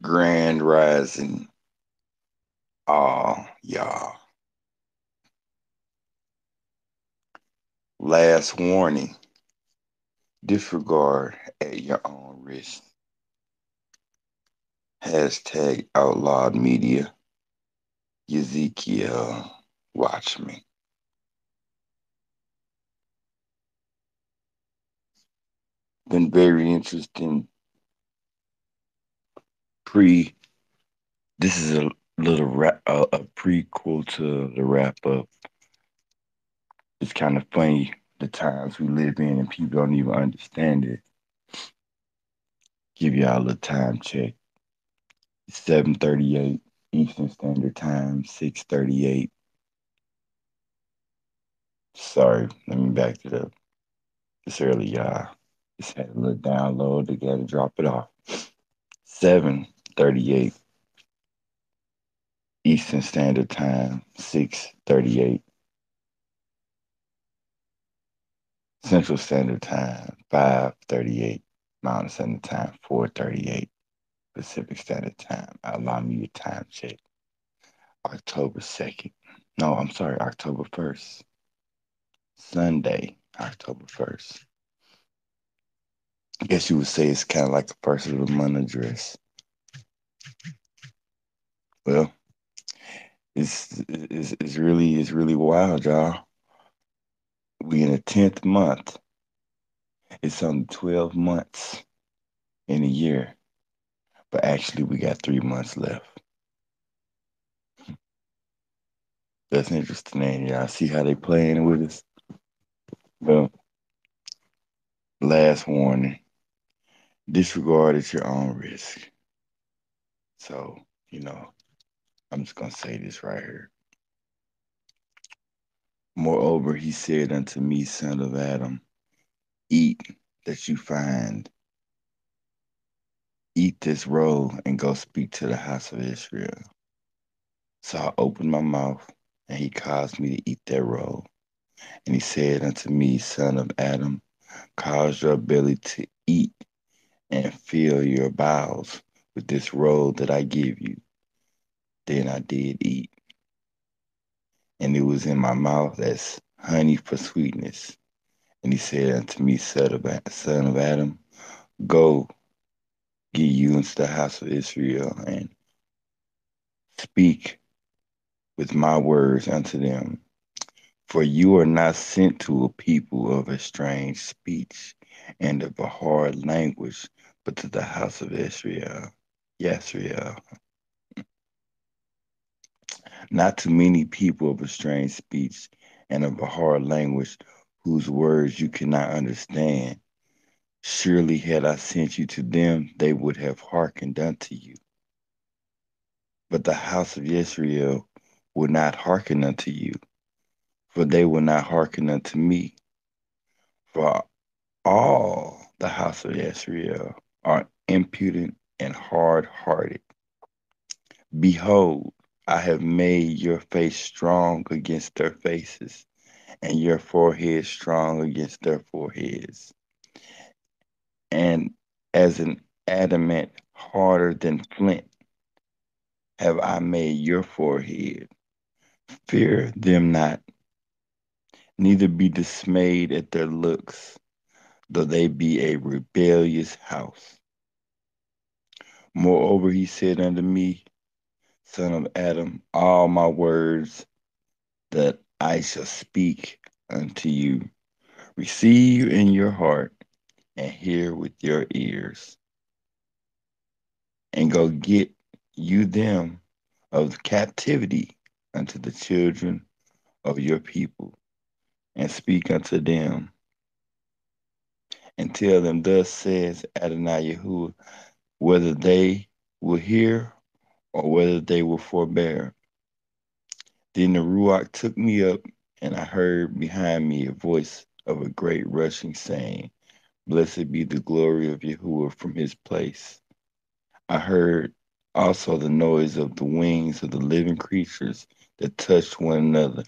Grand Rising, all y'all. Last warning, disregard at your own risk. Hashtag outlawed media. Ezekiel, watch me. Been very interesting. Pre, this is a little a prequel to the wrap up. It's kind of funny the times we live in and people don't even understand it. Give y'all a little time check. 7:38 Eastern Standard Time, 6:38. Sorry, let me back it up. It's early, y'all. Just had a little download. They got to drop it off. 7:38 Eastern Standard Time, 6:38 Central Standard Time, 5:38 Mountain Standard Time, 4:38 Pacific Standard Time. Allow me your time check. October 2nd. No, I'm sorry, October 1st. Sunday, October 1st. I guess you would say it's kind of like the first of the month address. Well, it's really wild, y'all. We in the 10th month. It's only 12 months in a year, but actually we got 3 months left. That's interesting, ain't it? Y'all see how they playing with us? Well, last warning: disregard at your own risk. So, you know, I'm just gonna say this right here. Moreover, he said unto me, son of Adam, eat that you find, eat this roll and go speak to the house of Israel. So I opened my mouth, and he caused me to eat that roll. And he said unto me, son of Adam, cause your belly to eat and fill your bowels with this roll that I give you. Then I did eat, and it was in my mouth as honey for sweetness. And he said unto me, son of Adam, go, get you into the house of Israel, and speak with my words unto them. For you are not sent to a people of a strange speech and of a hard language, but to the house of Israel. Yasriel. Not to many people of a strange speech and of a hard language, whose words you cannot understand. Surely had I sent you to them, they would have hearkened unto you. But the house of Israel will not hearken unto you, for they will not hearken unto me. For all the house of Israel are impudent and hard hearted. Behold, I have made your face strong against their faces, and your forehead strong against their foreheads. And as an adamant harder than flint have I made your forehead. Fear them not, neither be dismayed at their looks, though they be a rebellious house. Moreover, he said unto me, son of Adam, all my words that I shall speak unto you, receive in your heart and hear with your ears, and go get you them of captivity unto the children of your people, and speak unto them, and tell them, thus says Adonai Yahuwah, whether they will hear or whether they will forbear. Then the Ruach took me up, and I heard behind me a voice of a great rushing, saying, blessed be the glory of Yahuwah from his place. I heard also the noise of the wings of the living creatures that touched one another,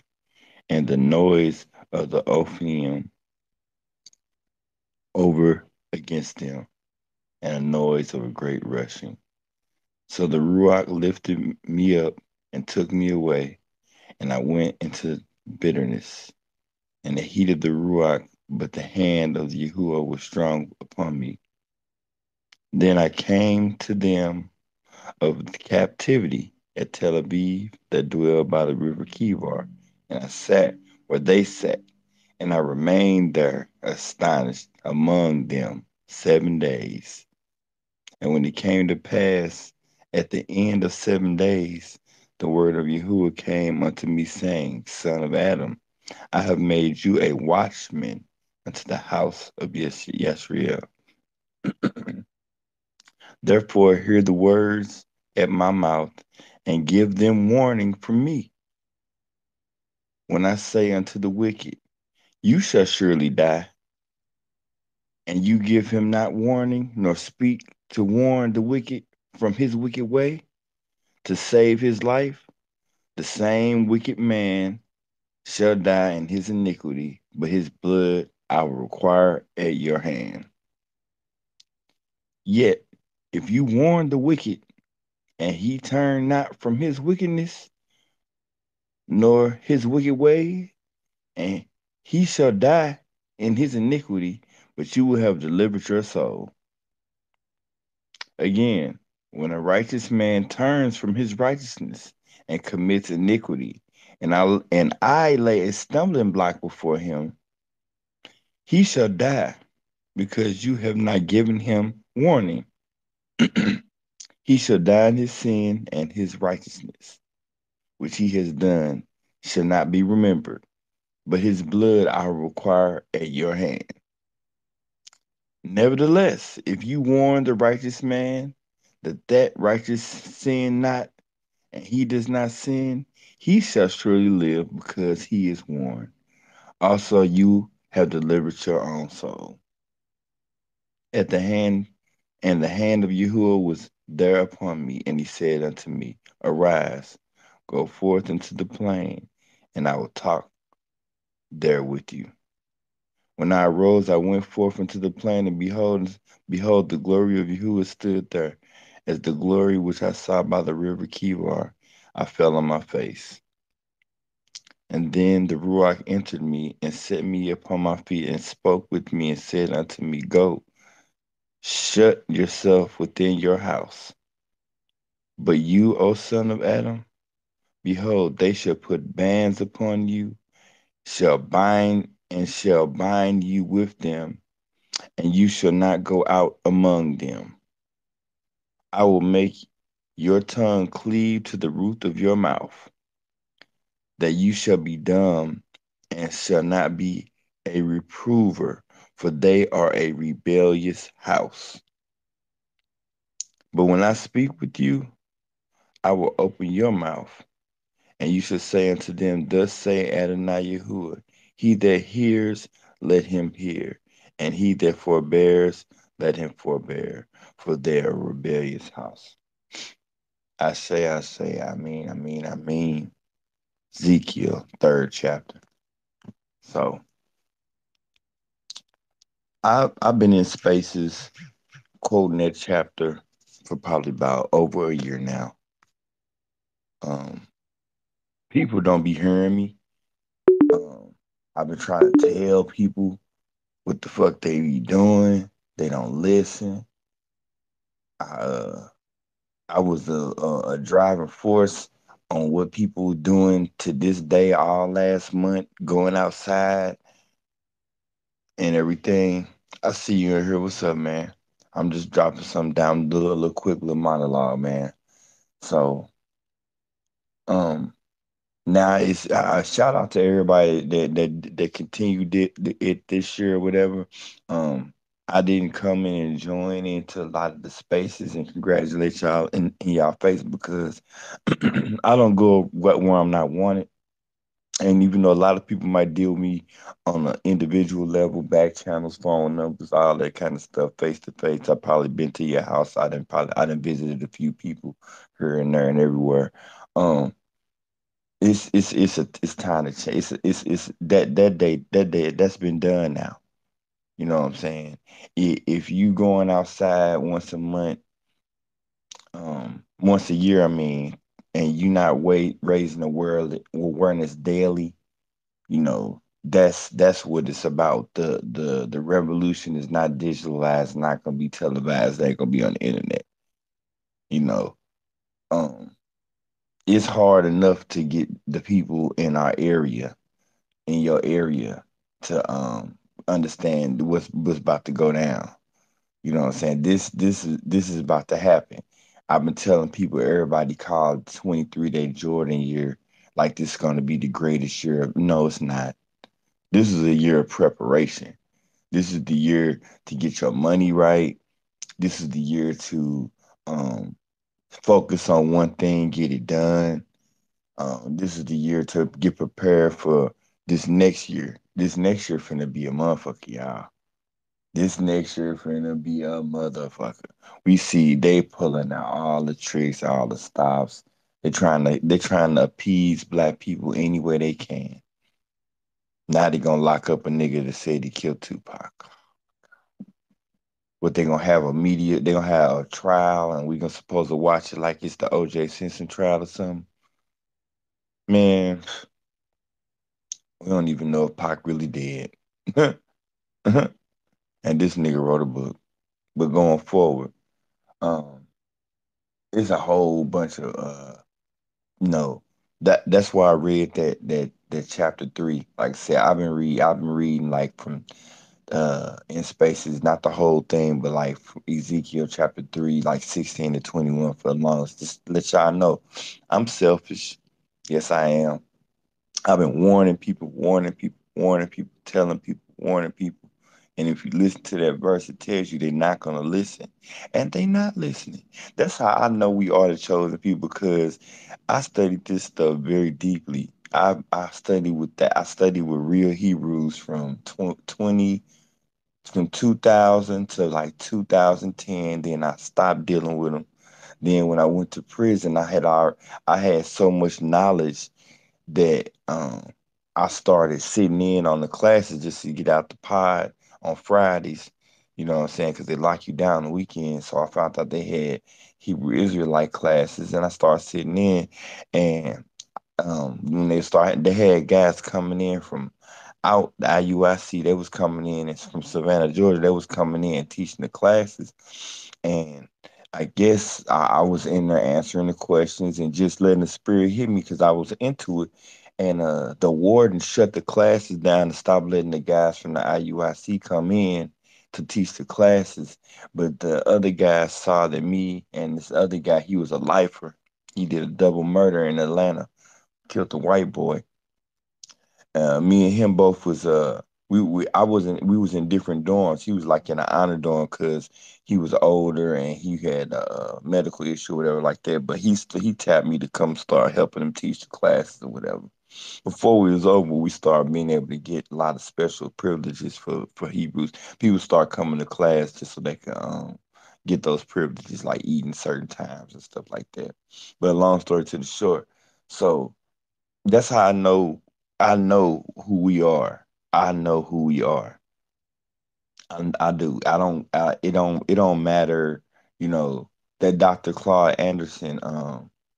and the noise of the Ophium over against them, and a noise of a great rushing. So the Ruach lifted me up and took me away, and I went into bitterness and the heat of the Ruach, but the hand of Yahuwah was strong upon me. Then I came to them of the captivity at Tel Aviv that dwell by the river Kivar, and I sat where they sat, and I remained there astonished among them 7 days. And when it came to pass at the end of 7 days, the word of Yahuwah came unto me, saying, Son of Adam, I have made you a watchman unto the house of Yesreel. Therefore, hear the words at my mouth and give them warning from me. When I say unto the wicked, You shall surely die, and you give him not warning, nor speak to warn the wicked from his wicked way, to save his life, the same wicked man shall die in his iniquity, but his blood I will require at your hand. Yet, if you warn the wicked, and he turn not from his wickedness, nor his wicked way, and he shall die in his iniquity, but you will have delivered your soul. Again, when a righteous man turns from his righteousness and commits iniquity, and I lay a stumbling block before him, he shall die, because you have not given him warning. He shall die in his sin, and his righteousness, which he has done, shall not be remembered, but his blood I require at your hand. Nevertheless, if you warn the righteous man that righteous sin not, and he does not sin, he shall surely live because he is warned. Also, you have delivered your own soul. At the hand, and the hand of Yahuwah was there upon me, and he said unto me, Arise, go forth into the plain, and I will talk there with you. When I arose, I went forth into the plain, and behold, the glory of Yahuwah stood there, as the glory which I saw by the river Kivar. I fell on my face. And then the Ruach entered me, and set me upon my feet, and spoke with me, and said unto me, Go, shut yourself within your house. But you, O son of Adam, behold, they shall put bands upon you, shall bind you with them, and you shall not go out among them. I will make your tongue cleave to the roof of your mouth, that you shall be dumb, and shall not be a reprover, for they are a rebellious house. But when I speak with you, I will open your mouth, and you shall say unto them, Thus say Adonai Yahuwah, He that hears, let him hear, and he that forbears, let him forbear, for they are a rebellious house. I mean. Ezekiel, third chapter. So I've been in spaces quoting that chapter for probably about over a year now. Um, People don't be hearing me. Um, I've been trying to tell people what the fuck they be doing. They don't listen. I I was a driving force on what people doing to this day, all last month, going outside and everything. I see you in here. What's up, man? I'm just dropping something down, a little quick little monologue, man. So, um, now it's shout out to everybody that continued it this year or whatever. Um, I didn't come in and join into a lot of the spaces and congratulate y'all in y'all face because I don't go where I'm not wanted. And even though a lot of people might deal with me on an individual level, back channels, phone numbers, all that kind of stuff, face to face, I've probably been to your house. I done visited a few people here and there and everywhere. Um, it's time to change. It's that day that's been done now. You know what I'm saying? If you going outside once a month, once a year, I mean, and you not raising the world awareness daily, that's what it's about. The revolution is not digitalized, not gonna be televised, they gonna be on the internet. You know, um, it's hard enough to get the people in our area, in your area, to understand what's about to go down. You know what I'm saying? This is about to happen. I've been telling people everybody called 23-day Jordan year like this is gonna be the greatest year. No, it's not. This is a year of preparation. This is the year to get your money right. This is the year to um, focus on one thing, get it done. This is the year to get prepared for this next year. This next year finna be a motherfucker, y'all. This next year finna be a motherfucker. We see they pulling out all the tricks, all the stops. They trying to appease black people any way they can. Now they gonna lock up a nigga that said he killed Tupac. What they gonna have they gonna have a trial and we gonna supposed to watch it like it's the OJ Simpson trial or something. Man, we don't even know if Pac really did. And this nigga wrote a book. But going forward, um, it's a whole bunch of no. That's why I read that chapter 3. Like I said, I've been reading like from in spaces, not the whole thing, but like from Ezekiel chapter 3, like 16 to 21 for the longest. Just to let y'all know, I'm selfish. Yes, I am. I've been warning people, warning people, telling people, warning people. And if you listen to that verse, it tells you they're not gonna listen. And they not listening. That's how I know we are the chosen people because I studied this stuff very deeply. I studied with that. I studied with real Hebrews from 20 from 2000 to like 2010. Then I stopped dealing with them. Then when I went to prison, I had so much knowledge that I started sitting in on the classes just to get out the pod on Fridays. You know what I'm saying? Because they lock you down the weekend. So I found out they had Hebrew Israelite classes, and I started sitting in. And when they had guys coming in from out the IUIC. They was coming in and from Savannah, Georgia. They was coming in teaching the classes, and I guess I was in there answering the questions and just letting the spirit hit me because I was into it. And the warden shut the classes down and stopped letting the guys from the IUIC come in to teach the classes. But the other guys saw that me and this other guy, he was a lifer. He did a double murder in Atlanta, killed a white boy. Me and him both was we was in different dorms. He was like in an honor dorm because he was older and he had a medical issue or whatever like that. But he tapped me to come start helping him teach the classes or whatever. Before we was over, we started being able to get a lot of special privileges for Hebrews. People start coming to class just so they can get those privileges like eating certain times and stuff like that. But long story to the short, so that's how I know who we are. I know who we are. I do. It don't matter, you know, that Dr. Claude Anderson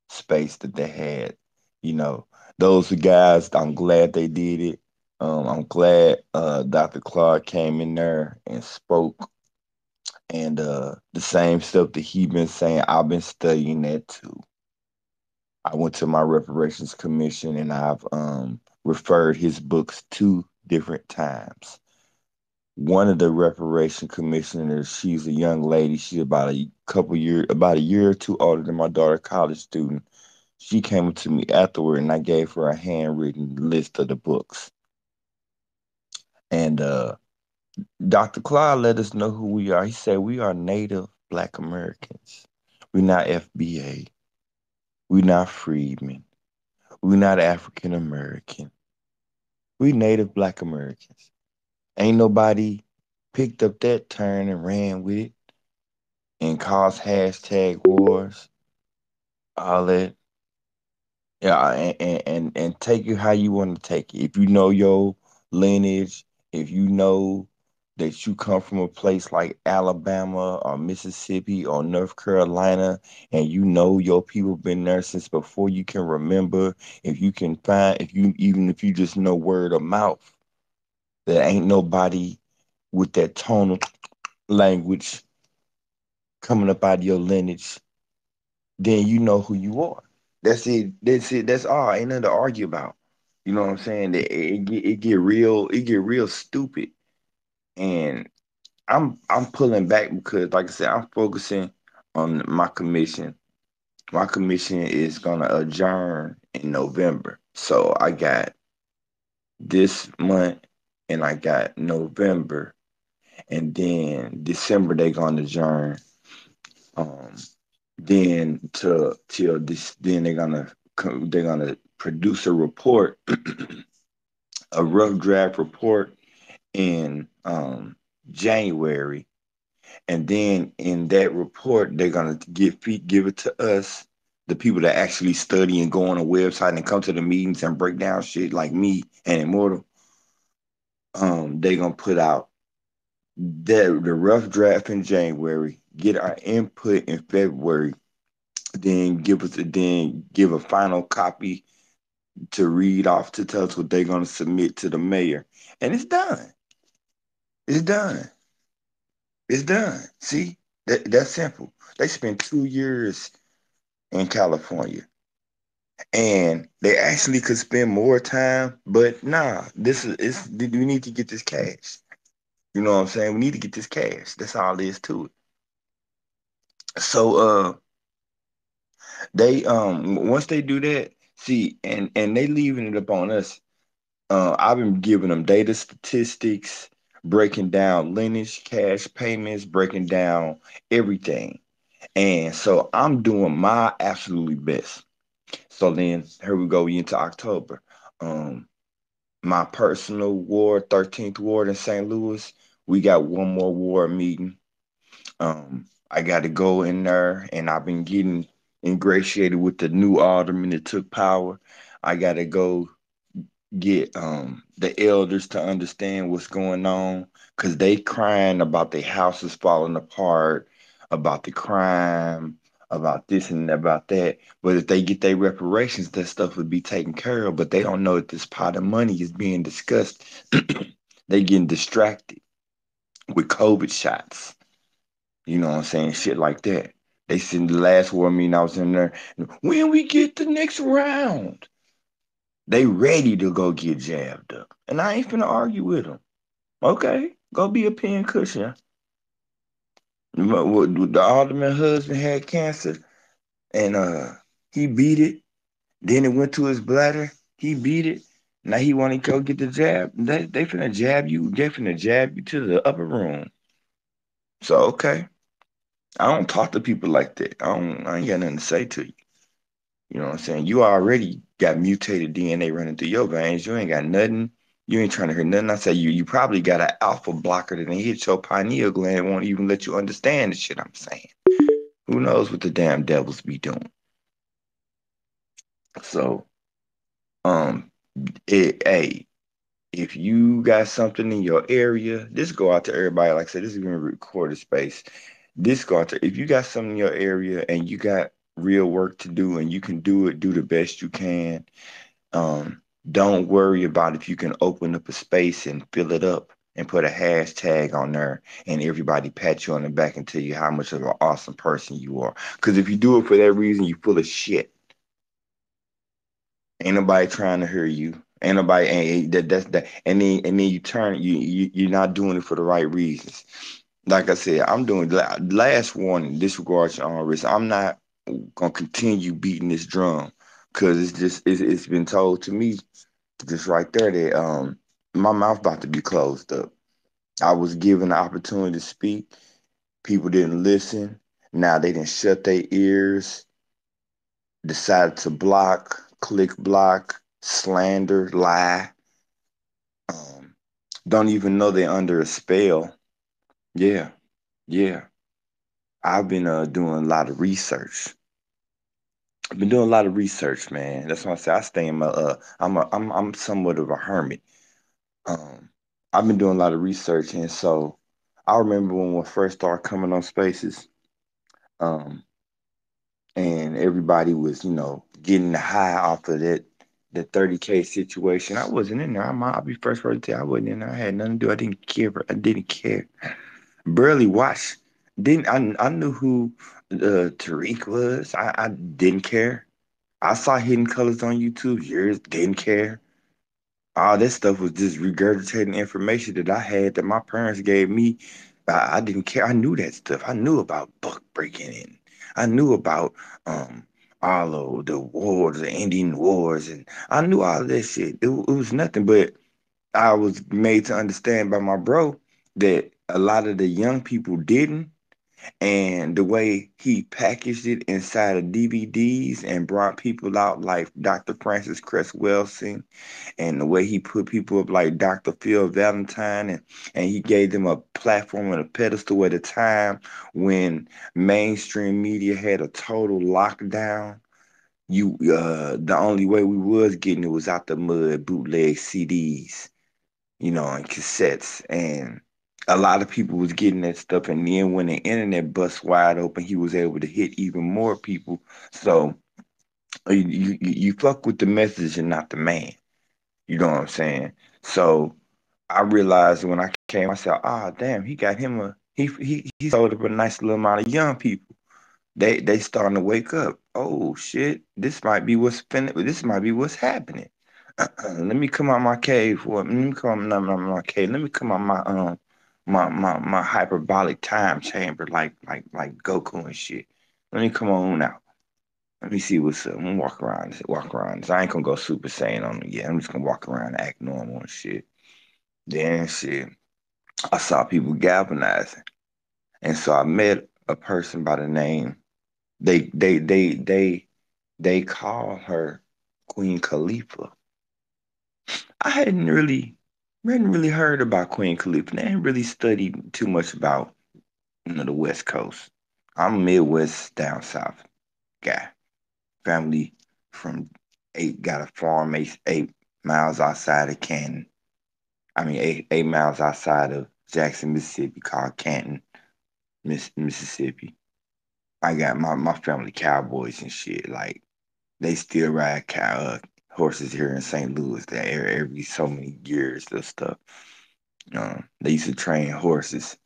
space that they had, you know. Those guys, I'm glad they did it. I'm glad Dr. Claude came in there and spoke and the same stuff that he been saying, I've been studying that too. I went to my reparations commission and I've referred his books 2 different times. One of the reparation commissioners, she's a young lady. She's about a year or two older than my daughter, college student. She came up to me afterward and I gave her a handwritten list of the books. And Dr. Clyde let us know who we are. He said we are Native Black Americans. We're not FBA. We're not freedmen. We're not African American. We Native Black Americans. Ain't nobody picked up that turn and ran with it and caused hashtag wars, all that. Yeah, and take it how you want to take it. If you know your lineage, if you know that you come from a place like Alabama or Mississippi or North Carolina, and you know your people been there since before you can remember. If you can find, if you even if you just know word of mouth, there ain't nobody with that tonal language coming up out of your lineage, then you know who you are. That's it. That's it. That's all. Ain't nothing to argue about. You know what I'm saying? It get real stupid. And I'm pulling back because, like I said, I'm focusing on my commission. My commission is gonna adjourn in November. So I got this month and I got November, and then December they gonna adjourn. Um, then to till this, then they're gonna produce a report, a rough draft report in January. And then in that report, they're gonna give it to us, the people that actually study and go on a website and come to the meetings and break down shit like me and Immortal. They're gonna put out the rough draft in January, get our input in February, then give a final copy to read off to tell us what they're gonna submit to the mayor. And it's done. It's done. It's done. See? That's simple. They spent 2 years in California. And they actually could spend more time, but nah, this is it's we need to get this cash. You know what I'm saying? We need to get this cash. That's all there is to it. So they once they do that, see, and they leaving it up on us. I've been giving them data statistics, breaking down lineage, cash payments, breaking down everything. And so I'm doing my absolutely best. So then here we go into October. Um, my personal ward, 13th ward in St. Louis, we got one more ward meeting. I got to go in there, and I've been getting ingratiated with the new alderman that took power. I got to go get the elders to understand what's going on because they crying about their houses falling apart, about the crime, about this and about that. But if they get their reparations, that stuff would be taken care of. But they don't know that this pot of money is being discussed. They getting distracted with COVID shots. You know what I'm saying? Shit like that. They said the last war meeting I was in there. When we get the next round, they ready to go get jabbed up. And I ain't finna argue with them. Okay, go be a pin cushion. The alderman husband had cancer and he beat it. Then it went to his bladder. He beat it. Now he want to go get the jab. They finna jab you. They finna jab you to the upper room. So okay, I don't talk to people like that. I ain't got nothing to say to you. You know what I'm saying? You already got mutated DNA running through your veins. You ain't got nothing. You ain't trying to hear nothing I say. You probably got an alpha blocker that ain't hit your pineal gland and won't even let you understand the shit I'm saying. Who knows what the damn devils be doing? So, um, hey, if you got something in your area, this go out to everybody. Like I said, this is being recorded space. This go out to if you got something in your area and you got real work to do and you can do it, do the best you can. Um, don't worry about if you can open up a space and fill it up and put a hashtag on there and everybody pat you on the back and tell you how much of an awesome person you are. Because if you do it for that reason, you full of shit. Ain't nobody trying to hear you. Ain't nobody ain't that's that. And then you turn you're not doing it for the right reasons. Like I said, I'm doing last warning. Disregard your own risk. I'm not gonna continue beating this drum because it's been told to me just right there that my mouth about to be closed up. I was given the opportunity to speak. People didn't listen. Now they didn't shut their ears, decided to block, click block, slander, lie. Um, don't even know they're under a spell. Yeah, yeah. I've been doing a lot of research. I've been doing a lot of research, man. That's why I say I stay in my I'm somewhat of a hermit. Um I've been doing a lot of research, and so I remember when we first started coming on spaces, um, and everybody was, getting the high off of the 30K situation. I wasn't in there. I'll be first person to tell you, I wasn't in there. I had nothing to do. I didn't care. I didn't care. Barely watched. Didn't I knew who Tariq was. I didn't care. I saw Hidden Colors on YouTube years, didn't care. All that stuff was just regurgitating information that I had that my parents gave me. I didn't care. I knew that stuff. I knew about buck breaking in. I knew about um all of the wars, the Indian wars, and I knew all of that shit. It was nothing, but I was made to understand by my bro that a lot of the young people didn't. And the way he packaged it inside of DVDs and brought people out like Dr. Francis Cress Welsing, and the way he put people up like Dr. Phil Valentine, and he gave them a platform and a pedestal at a time when mainstream media had a total lockdown. The only way we was getting it was out the mud, bootleg CDs, and cassettes, and a lot of people was getting that stuff. And then when the internet bust wide open, he was able to hit even more people. So you fuck with the message and not the man. You know what I'm saying? So I realized when I came, I said, "Ah, damn, he got him he sold up a nice little amount of young people. They starting to wake up. Oh shit, this might be what's happening. Let me come out my cave for let me come out my cave. Let me come out my hyperbolic time chamber like Goku and shit. Let me come on out. Let me see what's up. I'm gonna walk around. So I ain't gonna go Super Saiyan on it yet. I'm just gonna walk around and act normal and shit. Then shit, I saw people galvanizing, and so I met a person by the name. They call her Queen Khalifa. I hadn't really heard about Queen Khalifa. I hadn't really studied too much about the West Coast. I'm a Midwest down south guy. Family from got a farm 8 miles outside of Canton. I mean 8 miles outside of Jackson, Mississippi, called Canton, Mississippi. I got my family cowboys and shit. Like they still ride horses here in St. Louis. That every so many years and stuff. They used to train horses,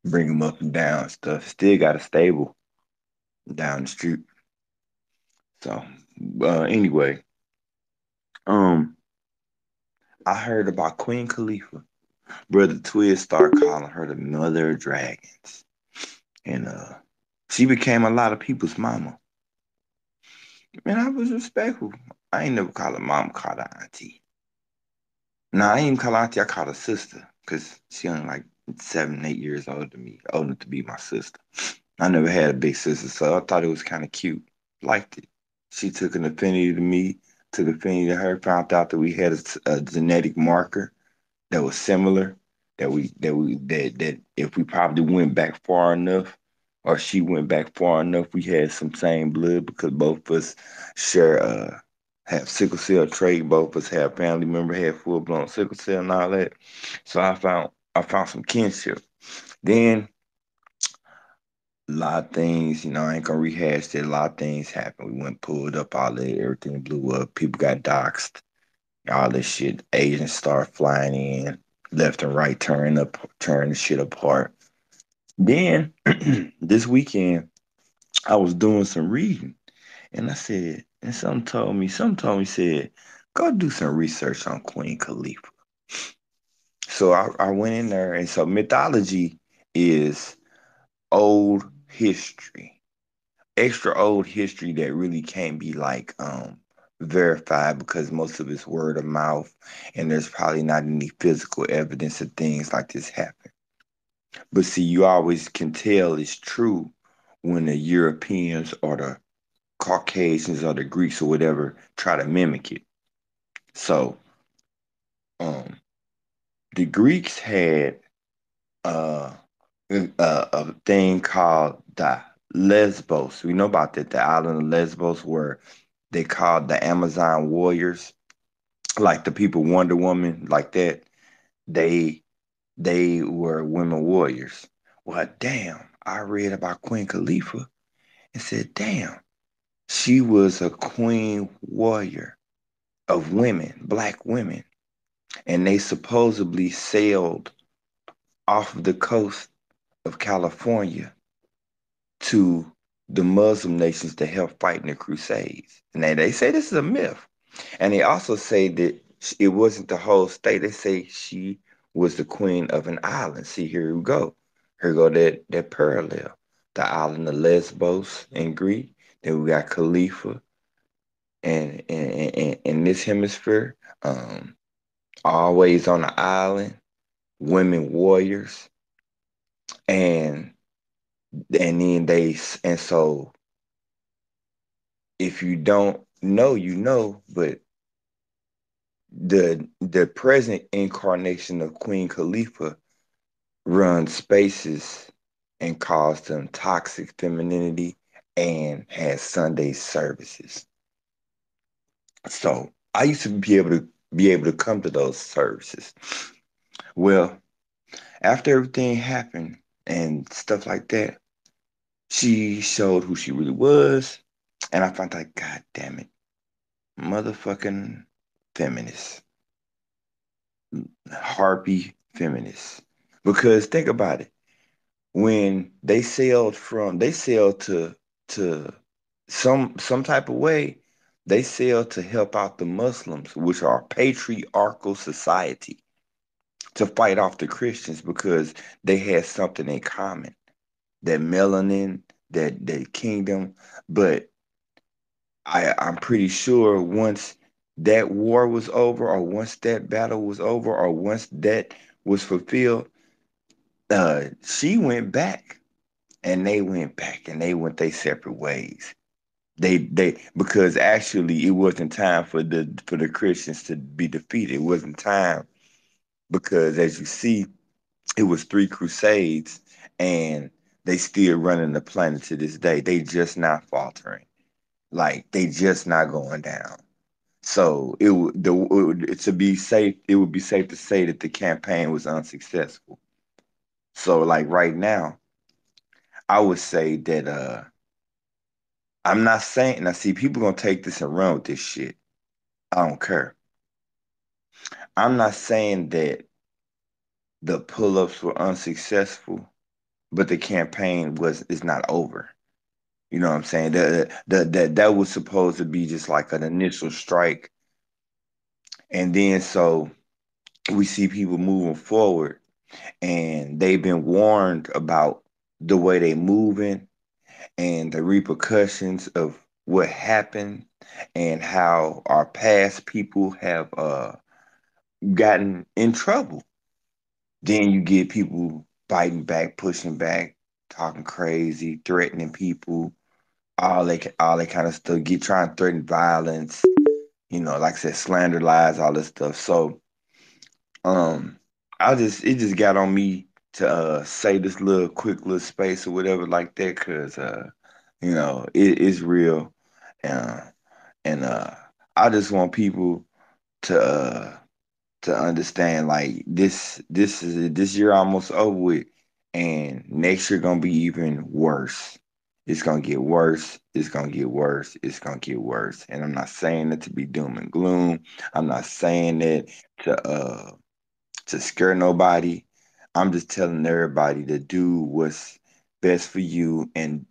bring them up and down and stuff. Still got a stable down the street. So anyway, um, I heard about Queen Khalifa. Brother Twiz started calling her the Mother of Dragons, and she became a lot of people's mama. Man, I was respectful. I ain't never call her mom, call her auntie. No, I ain't even call her auntie. I call her sister because she only like 7, 8 years older than me, old enough to be my sister. I never had a big sister, so I thought it was kind of cute. Liked it. She took an affinity to me, took affinity to her. Found out that we had a genetic marker that was similar. That if we probably went back far enough, or she went back far enough, we had some same blood because both of us share have sickle cell trait. Both of us have family member had full blown sickle cell and all that. So I found some kinship. Then a lot of things, I ain't gonna rehash that. A lot of things happened. We went pulled up, all that, everything blew up. People got doxxed, all this shit. Agents start flying in, left and right, turn the shit apart. Then this weekend, I was doing some reading, and something told me, said, go do some research on Queen Khalifa. So I went in there, and so mythology is old history, extra old history that really can't be like verified because most of it's word of mouth, and there's probably not any physical evidence of things like this happen. But see, you always can tell it's true when the Europeans or the Caucasians or the Greeks or whatever try to mimic it. So um the Greeks had uh a thing called the Lesbos. We know about that, the island of Lesbos, where they called the Amazon warriors, like the people Wonder Woman, like that. They they were women warriors. Well, damn, I read about Queen Khalifa and said, damn, she was a queen warrior of women, black women, and they supposedly sailed off of the coast of California to the Muslim nations to help fight in the Crusades. And they say this is a myth. And they also say that it wasn't the whole state. They say she was the queen of an island. See, here we go. Here go that parallel. The island of Lesbos in Greece. Then we got Khalifa and in this hemisphere. Always on the island, women warriors, and then and so if you don't know, you know, but the present incarnation of Queen Khalifa runs spaces and calls them toxic femininity and has Sunday services. So I used to be able to come to those services. Well, after everything happened and stuff like that, she showed who she really was, and I found like, God damn it, motherfucking feminist, harpy feminist. Because think about it, when they sailed to some type of way, they sailed to help out the Muslims, which are a patriarchal society, to fight off the Christians because they had something in common, that melanin, that kingdom. But I'm pretty sure once that war was over, or once that battle was over, or once that was fulfilled, she went back and they went back and they went their separate ways. They because actually it wasn't time for the Christians to be defeated. It wasn't time because as you see, it was three crusades and they still running the planet to this day. They just not faltering. Like they just not going down. So to be safe, it would be safe to say that the campaign was unsuccessful. So like right now, I would say that I'm not saying, now see, people gonna take this and run with this shit. I don't care. I'm not saying that the pull-ups were unsuccessful, but the campaign was is not over. You know what I'm saying? That was supposed to be just like an initial strike, and then so we see people moving forward, and they've been warned about the way they moving and the repercussions of what happened and how our past people have gotten in trouble. Then you get people biting back, pushing back, talking crazy, threatening people, all that kind of stuff. Get trying to threaten violence, like I said, slander, lies, all this stuff. So um it just got on me to say this little quick little space or whatever like that, because it is real. Uh, and I just want people to to understand like this year almost over with, and next year gonna be even worse. It's gonna get worse. It's gonna get worse. It's gonna get worse. And I'm not saying that to be doom and gloom. I'm not saying that to scare nobody. I'm just telling everybody to do what's best for you, and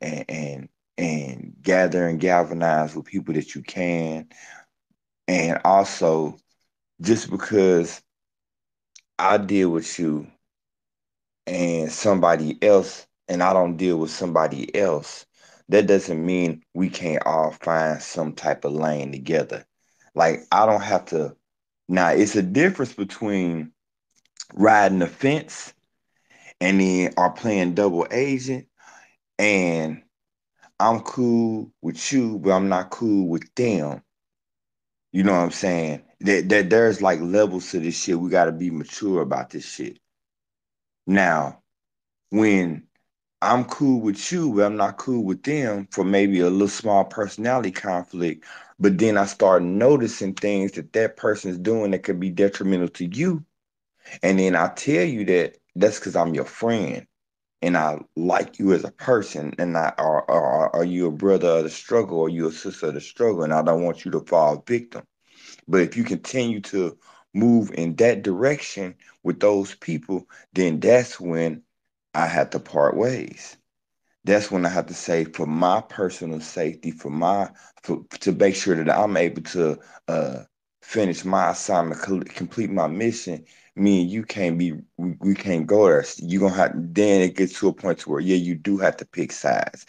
gather and galvanize with people that you can. And also, just because I deal with you and somebody else, and I don't deal with somebody else, that doesn't mean we can't all find some type of lane together. Like, I don't have to. Now, it's a difference between riding the fence and then are playing double agent, and I'm cool with you, but I'm not cool with them. You know what I'm saying? That there's like levels to this shit. We got to be mature about this shit. Now, when I'm cool with you, but I'm not cool with them for maybe a little small personality conflict, but then I start noticing things that that person is doing that could be detrimental to you, And then I tell you that that's because I'm your friend and I like you as a person, and are you a brother of the struggle or you a sister of the struggle, and I don't want you to fall victim. But if you continue to move in that direction with those people, then that's when I have to part ways. That's when I have to say, for my personal safety, to make sure that I'm able to uh finish my assignment, complete my mission. Me and you can't be, we can't go there. You gonna have, then it gets to a point to where, yeah, you do have to pick sides.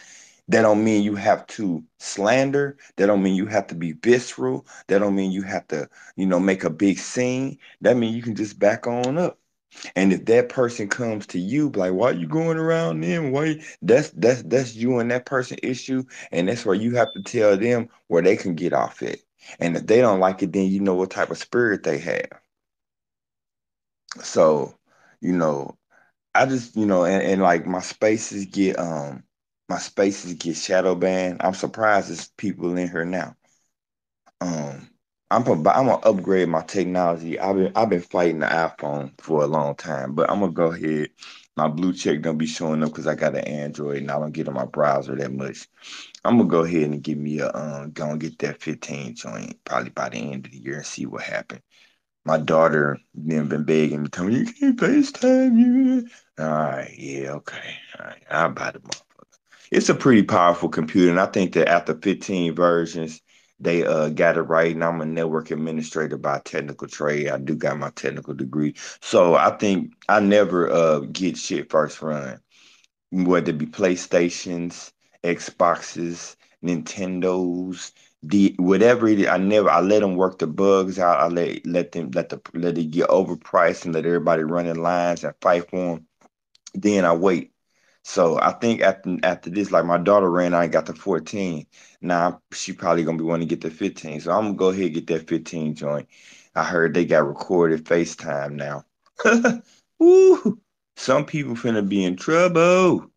That don't mean you have to slander. That don't mean you have to be visceral. That don't mean you have to, make a big scene. That means you can just back on up. And if that person comes to you, like, why you going around them? That's you and that person issue, and that's where you have to tell them where they can get off it. And if they don't like it, then you know what type of spirit they have. So, you know, I just, and like my spaces get shadow banned. I'm surprised there's people in here now. Um, I'm gonna upgrade my technology. I've been fighting the iPhone for a long time, but I'm gonna go ahead. My blue check don't be showing up because I got an Android and I don't get on my browser that much. I'm gonna go ahead and give me go and get that 15 joint probably by the end of the year and see what happens. My daughter been begging me, telling me, you can't FaceTime you. All right, yeah, okay. All right, I'll buy the motherfucker. It's a pretty powerful computer, and I think that after 15 versions, they got it right. And I'm a network administrator by technical trade. I do got my technical degree. So I think I never get shit first run, whether it be PlayStations, Xboxes, Nintendos, whatever it is. I let them work the bugs out. I let it get overpriced and let everybody run in lines and fight for them. Then I wait. So I think after this, like my daughter ran out and got the 14. Now she probably gonna be wanting to get the 15. So I'm gonna go ahead and get that 15 joint. I heard they got recorded FaceTime now. Woo! Some people finna be in trouble.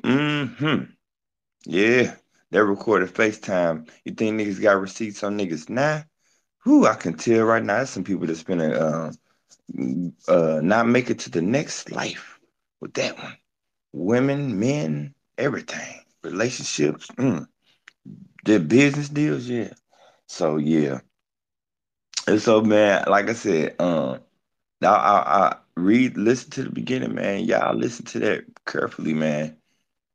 Mm-hmm. Yeah. They recorded FaceTime. You think niggas got receipts on niggas? Nah. Who I can tell right now, there's some people that's finna not make it to the next life with that one. Women, men, everything. Relationships, their business deals, yeah. So yeah. And so man, like I said, I listen to the beginning, man. Y'all listen to that carefully, man.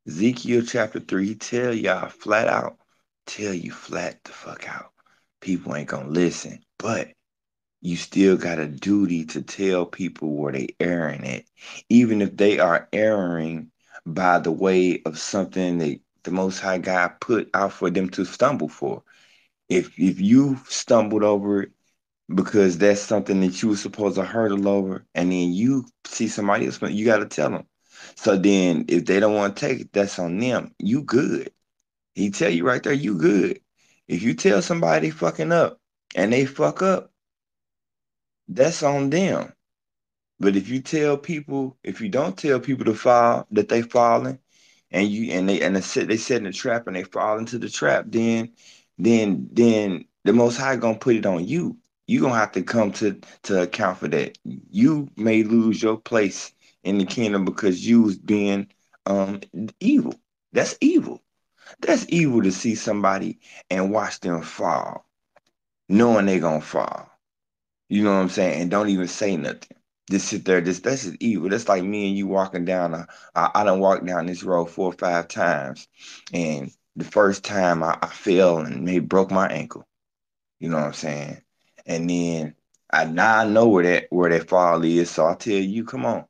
Ezekiel chapter 3, he tell y'all flat out, tell you flat the fuck out. People ain't gonna listen. But you still got a duty to tell people where they erring at, even if they are erring by the way of something that the Most High God put out for them to stumble for. If you stumbled over it because that's something that you were supposed to hurdle over, and then you see somebody else, you got to tell them. So then, if they don't want to take it, that's on them. You good. He tell you right there, you good. If you tell somebody fucking up and they fuck up, that's on them. But if you don't tell people to fall, that they falling, they set in the trap and they fall into the trap, then the Most High gonna put it on you. You gonna have to come to account for that. You may lose your place in the kingdom because you was being um evil. That's evil. That's evil to see somebody and watch them fall, knowing they gonna fall. You know what I'm saying? And don't even say nothing. Just sit there. That's just evil. That's like me and you walking down. I done walked down this road 4 or 5 times, and the first time I fell and maybe broke my ankle. You know what I'm saying? And then now I know where that fall is. So I tell you, come on,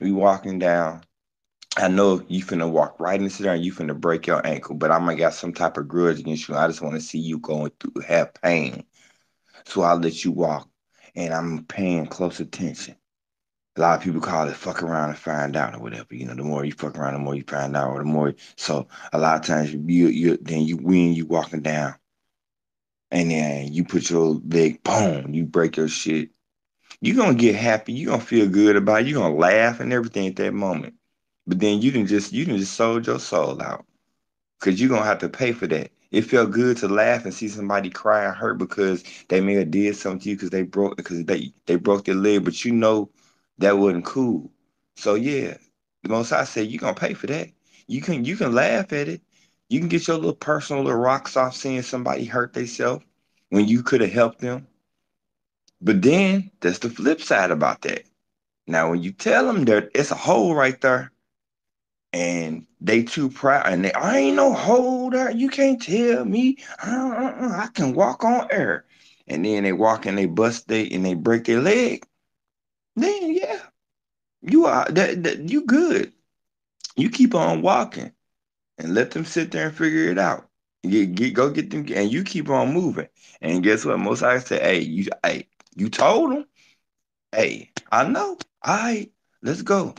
we walking down. I know you finna walk right into there and you finna break your ankle, but I might got some type of grudge against you. I just want to see you going through have pain. So I'll let you walk. And I'm paying close attention. A lot of people call it fuck around and find out or whatever. The more you fuck around, the more you find out, or the more. So a lot of times when you walking down, and then you put your leg, boom, you break your shit. You gonna get happy. You gonna feel good about it. You gonna laugh and everything at that moment. But then you didn't just sold your soul out because you gonna have to pay for that. It felt good to laugh and see somebody cry and hurt because they may have did something to you because they broke their leg, but you know that wasn't cool. So yeah, the most I say you gonna pay for that. You can laugh at it. You can get your little personal little rocks off seeing somebody hurt themselves when you could have helped them. But then there's the flip side about that. Now when you tell them that it's a hole right there and they too proud and I ain't no hole there, you can't tell me I can walk on air, and then they walk and they bust they and they break their leg, then yeah, you are you good. You keep on walking and let them sit there and figure it out. Go get them and you keep on moving. And guess what? Most I say, hey, you told them, hey, I know. All right, let's go.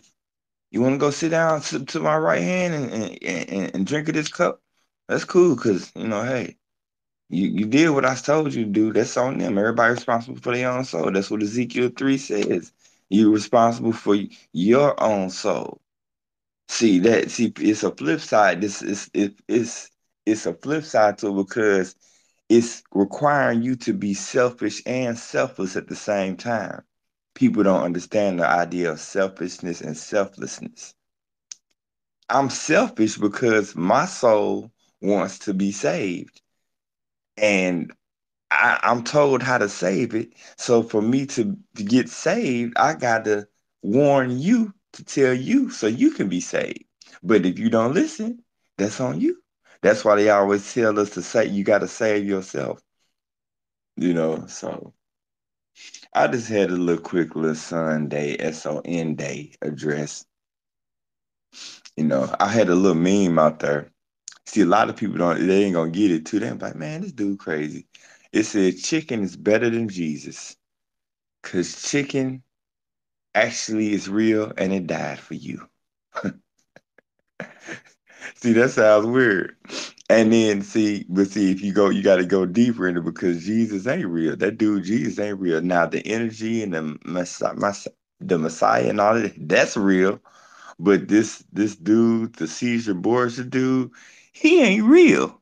You want to go sit down to my right hand and drink of this cup? That's cool, cause hey, you did what I told you to do. That's on them. Everybody responsible for their own soul. That's what Ezekiel 3 says. You're responsible for your own soul. See, it's a flip side. It's a flip side to it because it's requiring you to be selfish and selfless at the same time. People don't understand the idea of selfishness and selflessness. I'm selfish because my soul wants to be saved. And I'm told how to save it. So for me to get saved, I got to warn you to tell you so you can be saved. But if you don't listen, that's on you. That's why they always tell us to say you got to save yourself. So I just had a little quick little Sunday, SON day address. I had a little meme out there. See, a lot of people they ain't gonna get it too. They're like, man, this dude crazy. It said chicken is better than Jesus. Cause chicken actually is real and it died for you. See, that sounds weird. And then see if you gotta go deeper into it because Jesus ain't real. That dude Jesus ain't real. Now the energy and the Messiah and all that, that's real. But this dude, the Caesar Borgia dude, he ain't real.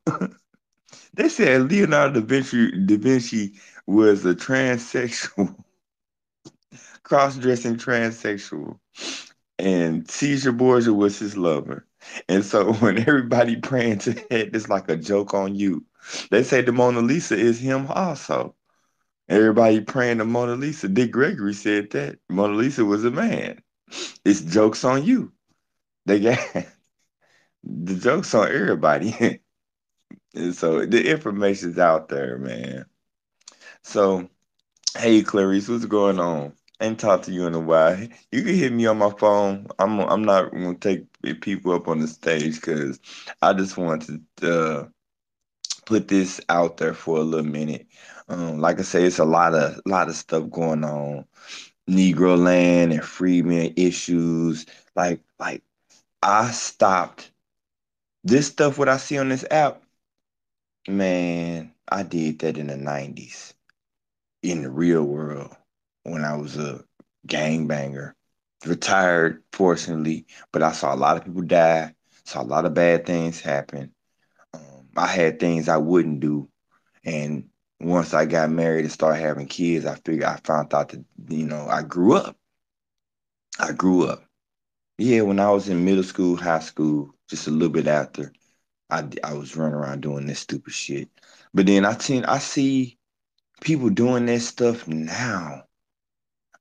They said Leonardo da Vinci was a transsexual, cross-dressing transsexual, and Caesar Borgia was his lover. And so when everybody praying to that, it's like a joke on you. They say the Mona Lisa is him also. Everybody praying to Mona Lisa. Dick Gregory said that Mona Lisa was a man. It's jokes on you. They got the jokes on everybody. And so the information's out there, man. So, hey Clarice, what's going on? Ain't talked to you in a while. You can hit me on my phone. I'm not gonna take people up on the stage because I just want to put this out there for a little minute. Like I say, it's a lot of stuff going on. Negro land and freeman issues. Like I stopped this stuff. What I see on this app, man, I did that in the '90s in the real world when I was a gangbanger. Retired, fortunately, but I saw a lot of people die, saw a lot of bad things happen. I had things I wouldn't do. And once I got married and started having kids, I found out that, I grew up. I grew up. Yeah, when I was in middle school, high school, just a little bit after, I was running around doing this stupid shit. But then I see people doing this stuff now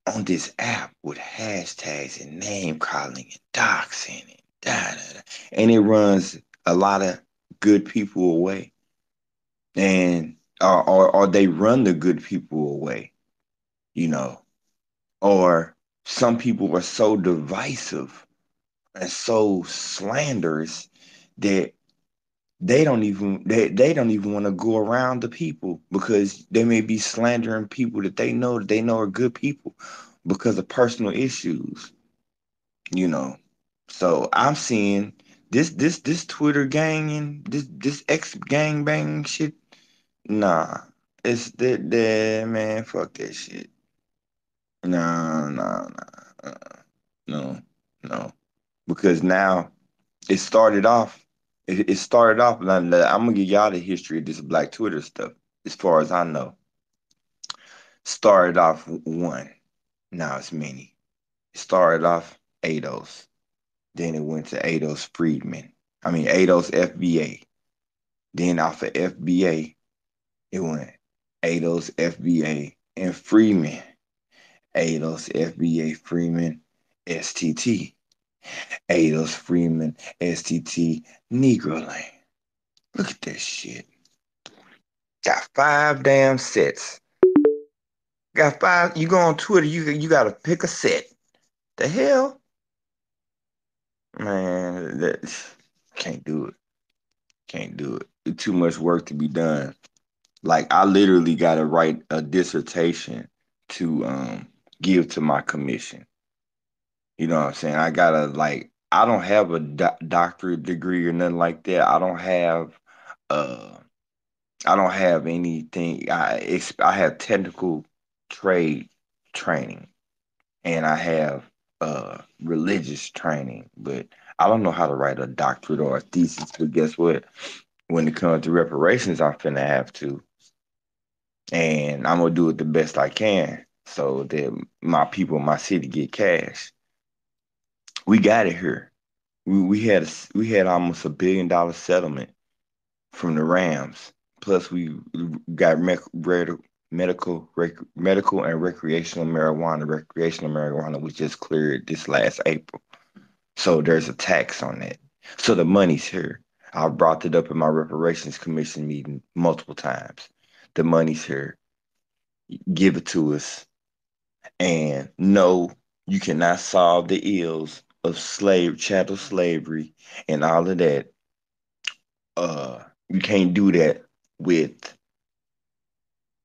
on this app with hashtags and name calling and doxing and da da da. And it runs a lot of good people away. And or they run the good people away, you know. Or some people are so divisive and so slanderous that they don't even want to go around the people because they may be slandering people that they know are good people because of personal issues, you know. So I'm seeing this Twitter gang and this ex gang bang shit. Nah, it's that man. Fuck that shit. Nah, nah, nah. No, no. Because now it started off. It started off, and I'm gonna give y'all the history of this Black Twitter stuff. As far as I know, started off one. Now it's many. It started off ADOS. Then it went to ADOS Freedman. I mean ADOS FBA. Then off of FBA, it went ADOS FBA and Freeman. ADOS FBA Freeman STT. ADOS Freeman STT Negro Lane. Look at that shit. Got five damn sets. Got five. You go on Twitter, you gotta pick a set. The hell? Man, that can't do it. Can't do it. It's too much work to be done. Like I literally gotta write a dissertation to give to my commission. You know what I'm saying? I gotta like I don't have a doctorate degree or nothing like that. Uh I don't have anything. I have technical trade training and I have religious training, but I don't know how to write a doctorate or a thesis. But guess what? When it comes to reparations, I'm finna have to, and I'm gonna do it the best I can so that my people in my city get cash. We got it here. We had almost $1 billion settlement from the Rams. Plus, we got medical and recreational marijuana. Recreational marijuana was just cleared this last April, so there's a tax on that. So the money's here. I brought it up in my reparations commission meeting multiple times. The money's here. Give it to us. And no, you cannot solve the ills of chattel slavery, and all of that. You can't do that with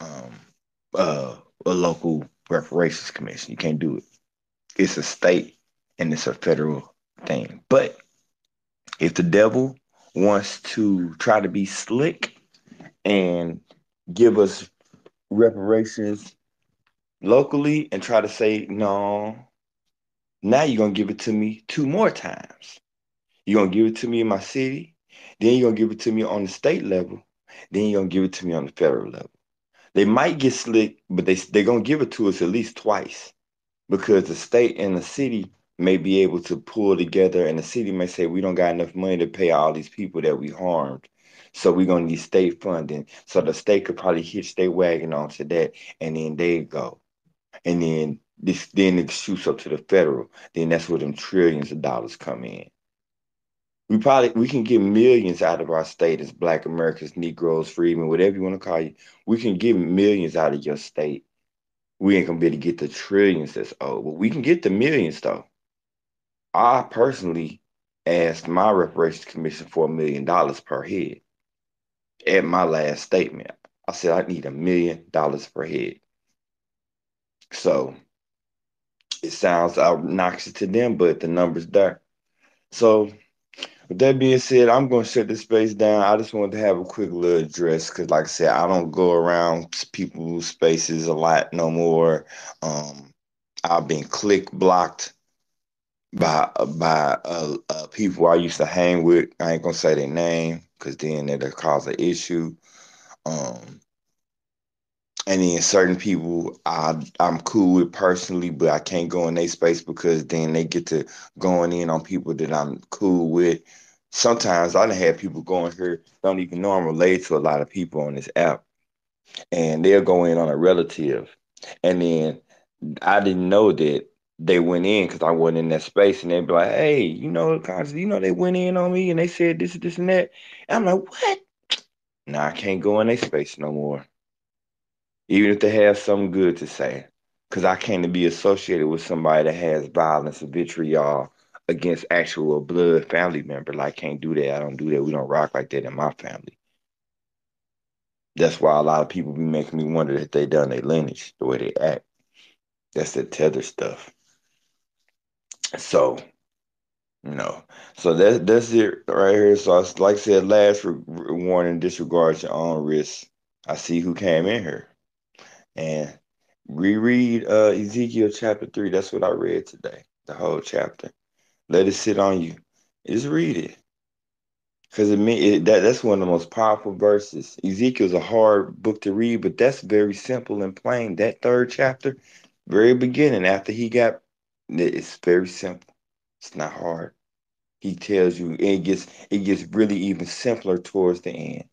um, a local reparations commission. You can't do it. It's a state and it's a federal thing. But if the devil wants to try to be slick and give us reparations locally and try to say, no, now you're going to give it to me two more times. You're going to give it to me in my city, then you're going to give it to me on the state level, then you're going to give it to me on the federal level. They might get slick, but they're going to give it to us at least twice because the state and the city may be able to pull together, and the city may say, we don't got enough money to pay all these people that we harmed. So we're going to need state funding. So the state could probably hitch their wagon onto that, and then they go. And then it shoots up to the federal. Then that's where them trillions of dollars come in. We can get millions out of our state as Black Americans, Negroes, freedmen, whatever you want to call you. We can get millions out of your state. We ain't gonna be able to get the trillions that's owed, but we can get the millions though. I personally asked my reparations commission for $1 million per head at my last statement. I said I need $1 million per head. So it sounds obnoxious to them, but the number's there. So with that being said, I'm going to shut this space down. I just wanted to have a quick little address because, like I said, I don't go around people's spaces a lot no more. I've been click blocked by people I used to hang with. I ain't gonna say their name because then it'll cause an issue. Um, and then certain people I'm cool with personally, but I can't go in their space because then they get to going in on people that I'm cool with. Sometimes I done had people going here don't even know I'm related to a lot of people on this app, and they'll go in on a relative, and then I didn't know that they went in because I wasn't in that space, and they'd be like, "Hey, they went in on me and they said this, and that." And I'm like, "What? Nah, I can't go in their space no more, even if they have something good to say, because I can't be associated with somebody that has violence and vitriol against actual blood family member. Like, I can't do that. I don't do that. We don't rock like that in my family. That's why a lot of people be making me wonder if they done their lineage the way they act. That's the tether stuff. So." You know, so that's it right here. So, like I said, last warning: disregard your own risk. I see who came in here and reread Ezekiel chapter 3. That's what I read today, the whole chapter. Let it sit on you. Just read it. Because that's one of the most powerful verses. Ezekiel's a hard book to read, but that's very simple and plain. That third chapter, very beginning, after he got, it's very simple. It's not hard. He tells you, and it gets really even simpler towards the end.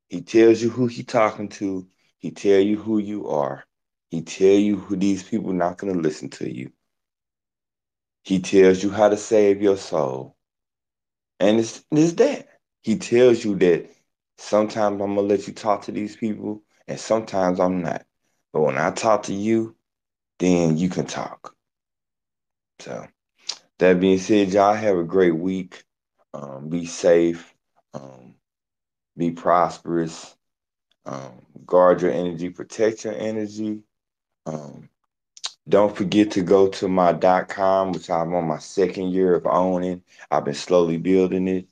He tells you who he talking to. He tell you who you are. He tell you who these people not gonna listen to you. He tells you how to save your soul. And it's that. He tells you that sometimes I'm gonna let you talk to these people and sometimes I'm not. But when I talk to you, then you can talk. So that being said, y'all have a great week. Be safe. Um, be prosperous. Guard your energy, protect your energy. Um, don't forget to go to my .com, which I'm on my second year of owning. I've been slowly building it.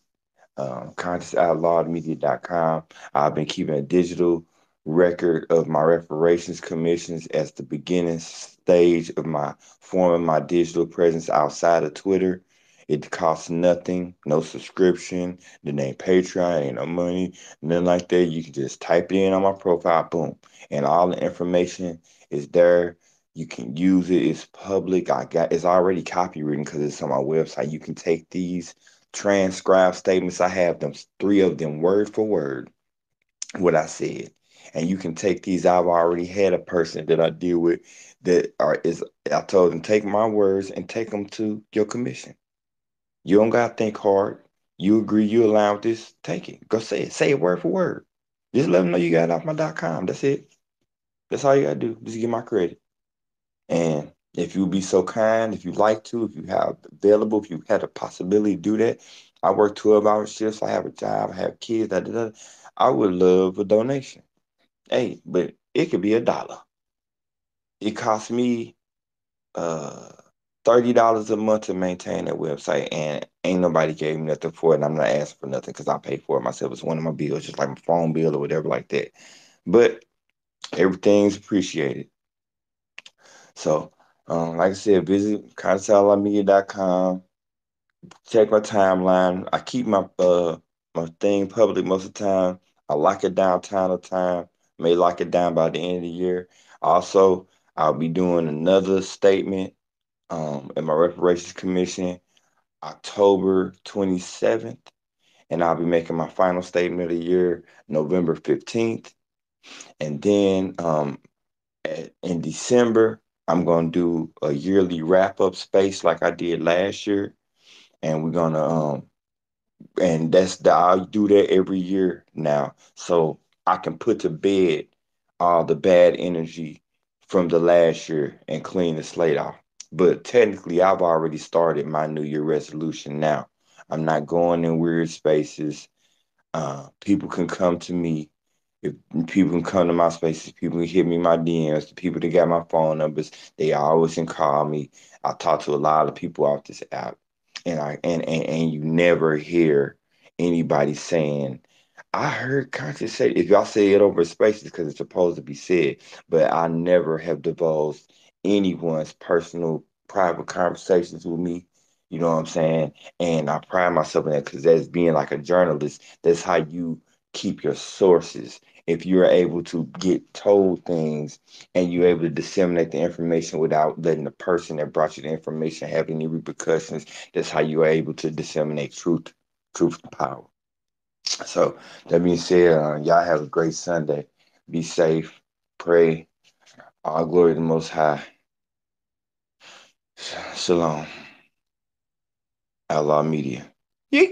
ConsciousOutlawedMedia.com. I've been keeping a digital record of my reparations commissions as the beginning stage of my forming my digital presence outside of Twitter. It costs nothing, no subscription, the name Patreon, ain't no money, nothing like that. You can just type it in on my profile, boom, and all the information is there. You can use it. It's public. It's already copywritten because it's on my website. You can take these transcribed statements. I have them, three of them, word for word, what I said. And you can take these. I've already had a person that I deal with I told them, take my words and take them to your commission. You don't gotta think hard. You agree, you allow this, take it. Go say it. Say it word for word. Just let them know you got it off my .com. That's it. That's all you gotta do. Just get my credit. And if you be so kind, if you like to, if you have available, if you had a possibility to do that, I work 12-hour shifts. I have a job. I have kids. Da, da, da. I would love a donation. Hey, but it could be $1. It costs me uh $30 a month to maintain that website, and ain't nobody gave me nothing for it. And I'm not asking for nothing because I pay for it myself. It's one of my bills, just like my phone bill or whatever like that. But everything's appreciated. So, like I said, visit constantalamedia.com. Check my timeline. I keep my thing public most of the time. I lock it down time to time. May lock it down by the end of the year. Also, I'll be doing another statement in my reparations commission October 27th, and I'll be making my final statement of the year November 15th. And then in December, I'm going to do a yearly wrap up space like I did last year, and we're gonna and I'll do that every year now, so I can put to bed all the bad energy from the last year and clean the slate off. But technically, I've already started my New Year resolution now. I'm not going in weird spaces. People can come to me. If people can come to my spaces, people can hit me my DMs. The people that got my phone numbers, they always can call me. I talk to a lot of people off this app, and you never hear anybody saying, "I heard Conscious say." If y'all say it over spaces, because it's supposed to be said, but I never have divulged anyone's personal, private conversations with me. You know what I'm saying? And I pride myself in that because that's being like a journalist. That's how you keep your sources. If you're able to get told things and you're able to disseminate the information without letting the person that brought you the information have any repercussions, that's how you are able to disseminate truth and power. So that being said, y'all have a great Sunday. Be safe. Pray. All glory to the Most High. Shalom. Outlaw Media. Yeah.